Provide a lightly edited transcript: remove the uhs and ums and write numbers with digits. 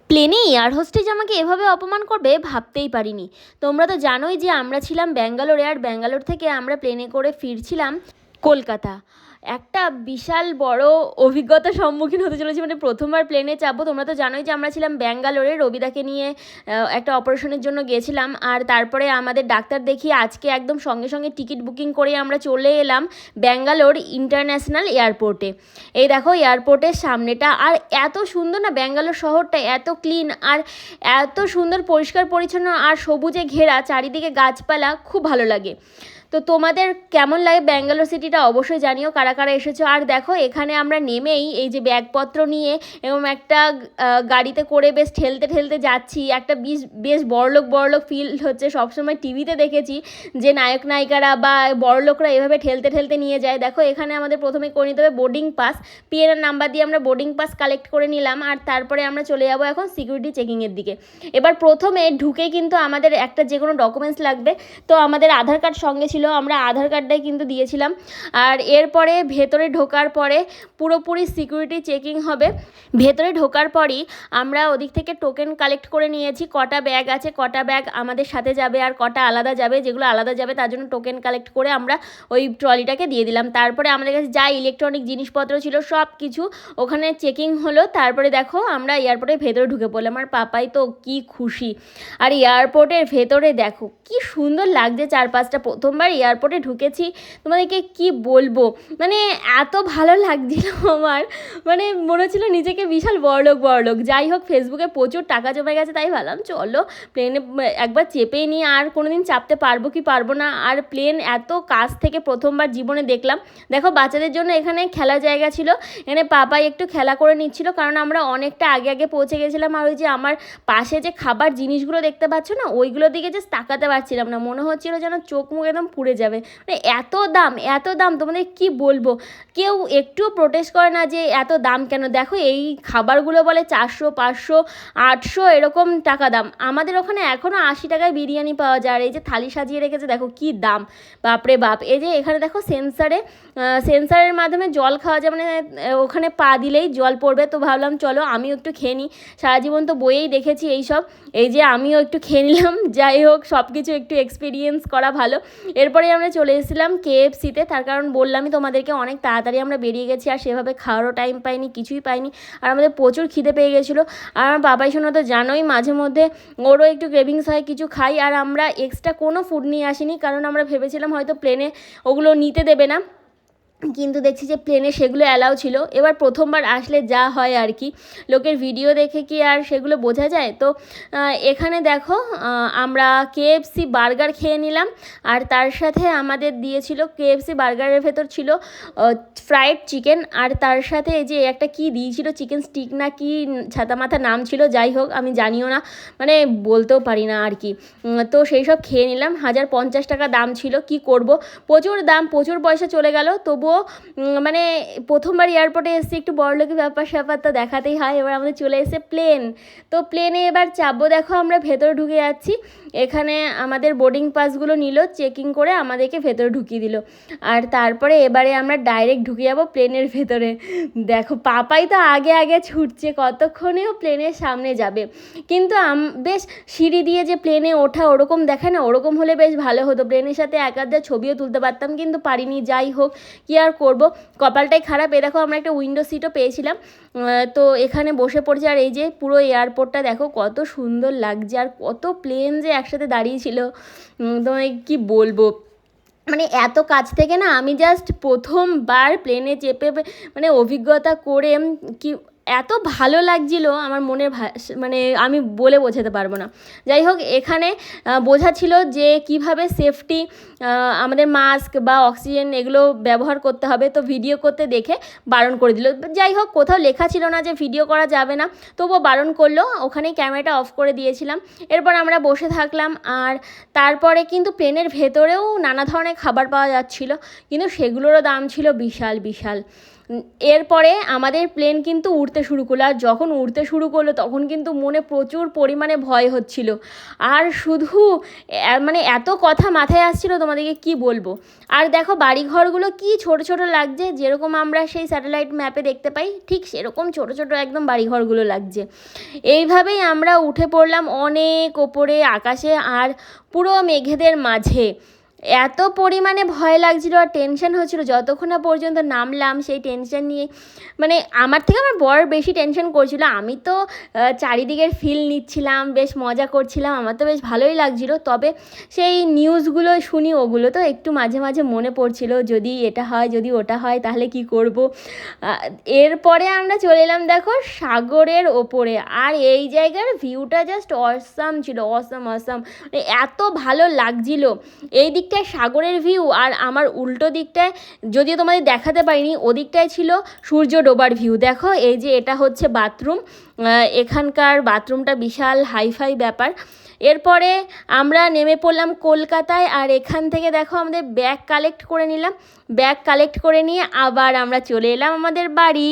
প্লেনে air hostess আমাকে এভাবে অপমান করবে ভাবতেই পারিনি। তোমরা তো জানোই যে আমরা ছিলাম ব্যাঙ্গালোরে, আর ব্যাঙ্গালোর থেকে আমরা প্লেনে করে ফিরছিলাম কলকাতা। একটা বিশাল বড় অভিজ্ঞতার সম্মুখীন হতে চলেছি, মানে প্রথমবার প্লেনে চাপবো। তোমরা তো জানোই যে আমরা ছিলাম ব্যাঙ্গালোরে, রবিদাকে নিয়ে একটা অপারেশনের জন্য গেছিলাম, আর তারপরে আমাদের ডাক্তার দেখিয়ে আজকে একদম সঙ্গে সঙ্গে টিকিট বুকিং করে আমরা চলে এলাম ব্যাঙ্গালোর ইন্টারন্যাশনাল এয়ারপোর্টে। এই দেখো এয়ারপোর্টের সামনেটা, আর এত সুন্দর না ব্যাঙ্গালোর শহরটা, এত ক্লিন আর এত সুন্দর পরিষ্কার পরিচ্ছন্ন আর সবুজে ঘেরা, চারিদিকে গাছপালা, খুব ভালো লাগে। তো তোমাদের কেমন লাগে ব্যাঙ্গালোর সিটিটা অবশ্যই জানিও, কারা কারা এসেছো। আর দেখো এখানে আমরা নেমেই এই যে ব্যাগপত্র নিয়ে এবং একটা গাড়িতে করে বেশ ঠেলতে ঠেলতে যাচ্ছি, একটা বেশ বড়লোক বড়লোক ফিল হচ্ছে। সবসময় টিভিতে দেখেছি যে নায়ক নায়িকারা বা বড়লোকরা এভাবে ঠেলতে ঠেলতে নিয়ে যায়। দেখো এখানে আমাদের প্রথমে করে নিতে হবে বোর্ডিং পাস, পিএনআর নাম্বার দিয়ে আমরা বোর্ডিং পাস কালেক্ট করে নিলাম, আর তারপরে আমরা চলে যাবো এখন সিকিউরিটি চেকিংয়ের দিকে। এবার প্রথমে ঢুকে কিন্তু আমাদের একটা যে কোনো ডকুমেন্টস লাগবে, তো আমাদের আধার কার্ড সঙ্গে ছিল, আমরা আধার কার্ডটাই কিন্তু দিয়েছিলাম। আর এরপরে ভেতরে ঢোকার পরে পুরোপুরি সিকিউরিটি চেকিং হবে। ভেতরে ঢোকার পরই আমরা ওদিক থেকে টোকেন কালেক্ট করে নিয়েছি, কটা ব্যাগ আছে, কটা ব্যাগ আমাদের সাথে যাবে আর কটা আলাদা যাবে। যেগুলো আলাদা যাবে তার জন্য টোকেন কালেক্ট করে আমরা ওই ট্রলিটাকে দিয়ে দিলাম। তারপরে আমাদের কাছে যা ইলেকট্রনিক জিনিসপত্র ছিল সব কিছু ওখানে চেকিং হলো। তারপরে দেখো আমরা এয়ারপোর্টের ভেতরে ঢুকে পড়লাম, আর পাপাই তো কি খুশি। আর এয়ারপোর্টের ভেতরে দেখো কি সুন্দর লাগছে চারপাশটা। প্রথমবার এয়ারপোর্টে ঢুকেছি, তোমাদেরকে কি বলবো, মানে এত ভালো লাগছিল আমার, মানে মনে হচ্ছিলো নিজেকে বিশাল বড়লোক। যাই হোক, ফেসবুকে প্রচুর টাকা জমে গেছে, তাই ভাবলাম চলো প্লেনে একবার চেপেই নিই, আর কোনো দিন চাপতে পারবো কি পারবো না। আর প্লেন এত কাছ থেকে প্রথমবার জীবনে দেখলাম। দেখো বাচ্চাদের জন্য এখানে খেলার জায়গা ছিল, এখানে পাপাই একটু খেলা করে নিচ্ছিল, কারণ আমরা অনেকটা আগে পৌঁছে গেছিলাম। আর ওই যে আমার পাশে যে খাবার জিনিসগুলো দেখতে পাচ্ছ না, ওইগুলোর দিকে জাস্ট তাকাতে পারছিলাম না, মনে হচ্ছিলো যেন চোখ মুখ একদম পুড়ে যাবে। মানে এত দাম তোমাদের কি বলবো। কেউ একটুও প্রোটেস্ট করে না যে এত দাম কেন। দেখো এই খাবারগুলো বলে 400, 500, 800 এরকম টাকা দাম। আমাদের ওখানে এখনও 80 টাকায় বিরিয়ানি পাওয়া যায়। আর এই যে থালি সাজিয়ে রেখেছে দেখো কি দাম, বাপরে বাপ। এই যে এখানে দেখো সেন্সারের মাধ্যমে জল খাওয়া যায়, মানে ওখানে পা দিলেই জল পড়বে। তো ভাবলাম চলো আমিও একটু খেয়ে নিই, সারা জীবন তো বইয়েই দেখেছি এইসব, এই যে আমিও একটু খেয়ে নিলাম। যাই হোক, সব কিছু একটু এক্সপিরিয়েন্স করা ভালো। এরপরে আমরা চলে এসেছিলাম কেএফসিতে, তার কারণ বললামই তোমাদেরকে অনেক তাড়াতাড়ি আমরা বেরিয়ে গেছি, আর সেভাবে খাওয়ারও টাইম পাইনি, কিছুই পাইনি, আর আমাদের প্রচুর খিদে পেয়ে গেছিলো। আর আমার বাবাই শোনা তো জানোই মাঝে মধ্যে ওরও একটু ক্রেভিংস হয়, কিছু খাই। আর আমরা এক্সট্রা কোনো ফুড নিয়ে আসিনি, কারণ আমরা ভেবেছিলাম হয়তো প্লেনে ওগুলো নিতে দেবে না, কিন্তু দেখছি যে প্লেনে সেগুলো অ্যালাউ ছিল। এবার প্রথমবার আসলে যা হয় আর কি, লোকের ভিডিও দেখে কি আর সেগুলো বোঝা যায়। তো এখানে দেখো আমরা কেএফসি বার্গার খেয়ে নিলাম, আর তার সাথে আমাদের দিয়েছিল কেএফসি বার্গারের ভেতর ছিল ফ্রাইড চিকেন, আর তার সাথে এই যে একটা কি দিয়েছিল, চিকেন স্টিক না কি ছাতা মাথা নাম ছিল, যাই হোক আমি জানিও না, মানে বলতেও পারি না আর কি। তো সেই সব খেয়ে নিলাম। 1050 টাকা দাম ছিল, কি করব, প্রচুর দাম, প্রচুর পয়সা চলে গেল। তবুও মানে প্রথমবার এয়ারপোর্টে এসেছি, একটু বড়লোকি ব্যাপার স্যাপার তো দেখাতেই হয়। এবার আমাদের চলে এসে প্লেন, তো প্লেনে এবার চাপবো। দেখো আমরা ভেতরে ঢুকে যাচ্ছি, এখানে আমাদের বোর্ডিং পাসগুলো নিল, চেকিং করে আমাদেরকে ভেতরে ঢুকিয়ে দিল, আর তারপরে এবারে আমরা ডাইরেক্ট ঢুকে যাবো প্লেনের ভেতরে। দেখো পাপাই তো আগে ছুটছে, কতক্ষণেও প্লেনের সামনে যাবে। কিন্তু বেশ সিঁড়ি দিয়ে যে প্লেনে ওঠা ওরকম দেখায় না, ওরকম হলে বেশ ভালো হতো, প্লেনের সাথে এক আধটা ছবিও তুলতে পারতাম, কিন্তু পারিনি। যাই হোক, কি আর করব, কপালটাই খারাপ। এ দেখো আমরা একটা উইন্ডো সিটও পেয়েছিলাম, তো এখানে বসে পড়ছি। আর এই যে পুরো এয়ারপোর্টটা দেখো কত সুন্দর লাগছে, আর কত প্লেন যে একসাথে দাঁড়িয়েছিল, তোমায় কি বলবো। মানে এত কাছ থেকে না আমি জাস্ট প্রথমবার প্লেনে চেপে মানে অভিজ্ঞতা করে কি এত ভালো লাগছিল, আমার মনের মানে আমি বলে বোঝাতে পারবো না। যাই হোক, এখানে বোঝা ছিল যে কিভাবে সেফটি, আমাদের মাস্ক বা অক্সিজেন এগুলো ব্যবহার করতে হবে। তো ভিডিও করতে দেখে বারণ করে দিল। যাই হোক, কোথাও লেখা ছিল না যে ভিডিও করা যাবে না, তবুও বারণ করলো, ওখানেই ক্যামেরাটা অফ করে দিয়েছিলাম। এরপর আমরা বসে থাকলাম, আর তারপরে কিন্তু প্লেনের ভেতরেও নানা ধরনের খাবার পাওয়া যাচ্ছিলো, কিন্তু সেগুলোরও দাম ছিল বিশাল। এরপরে আমাদের প্লেন কিন্তু উড়তে শুরু করলো, আর যখন উড়তে শুরু করলো তখন কিন্তু মনে প্রচুর পরিমাণে ভয় হচ্ছিল। আর শুধু মানে এত কথা মাথায় আসছিলো তোমাদেরকে কি বলবো। আর দেখো বাড়িঘরগুলো কি ছোট ছোট লাগছে, যেরকম আমরা সেই স্যাটেলাইট ম্যাপে দেখতে পাই ঠিক সেরকম ছোট ছোট একদম বাড়িঘরগুলো লাগছে। এইভাবেই আমরা উঠে পড়লাম অনেক ওপরে আকাশে, আর পুরো মেঘেদের মাঝে। এত পরিমাণে ভয় লাগছিলো আর টেনশন হচ্ছিলো যতক্ষণ না পর্যন্ত নামলাম, সেই টেনশন নিয়ে মানে আমার থেকে আমার বর বেশি টেনশন করছিল। আমি তো চারিদিকের ফিল নিচ্ছিলাম, বেশ মজা করছিলাম, আমার তো বেশ ভালোই লাগছিলো। তবে সেই নিউজগুলো শুনি ওগুলো তো একটু মাঝে মাঝে মনে পড়ছিল, যদি এটা হয় যদি ওটা হয় তাহলে কি করব। এরপরে আমরা চলে এলাম দেখো সাগরের ওপরে, আর এই জায়গার ভিউটা জাস্ট অসাম ছিল, অসাম অসাম, এত ভালো লাগছিল। এই দিকটায় সাগরের ভিউ, আর আমার উল্টো দিকটায় যদিও তোমাদের দেখাতে পারিনি, ওদিকটায় ছিল সূর্য ডোবার ভিউ। দেখো এই যে এটা হচ্ছে বাথরুম, এখানকার বাথরুমটা বিশাল হাইফাই ব্যাপার। এরপরে আমরা নেমে পড়লাম কলকাতায়, আর এখান থেকে দেখো আমাদের ব্যাগ কালেক্ট করে নিলাম। ব্যাগ কালেক্ট করে নিয়ে আবার আমরা চলে এলাম আমাদের বাড়ি।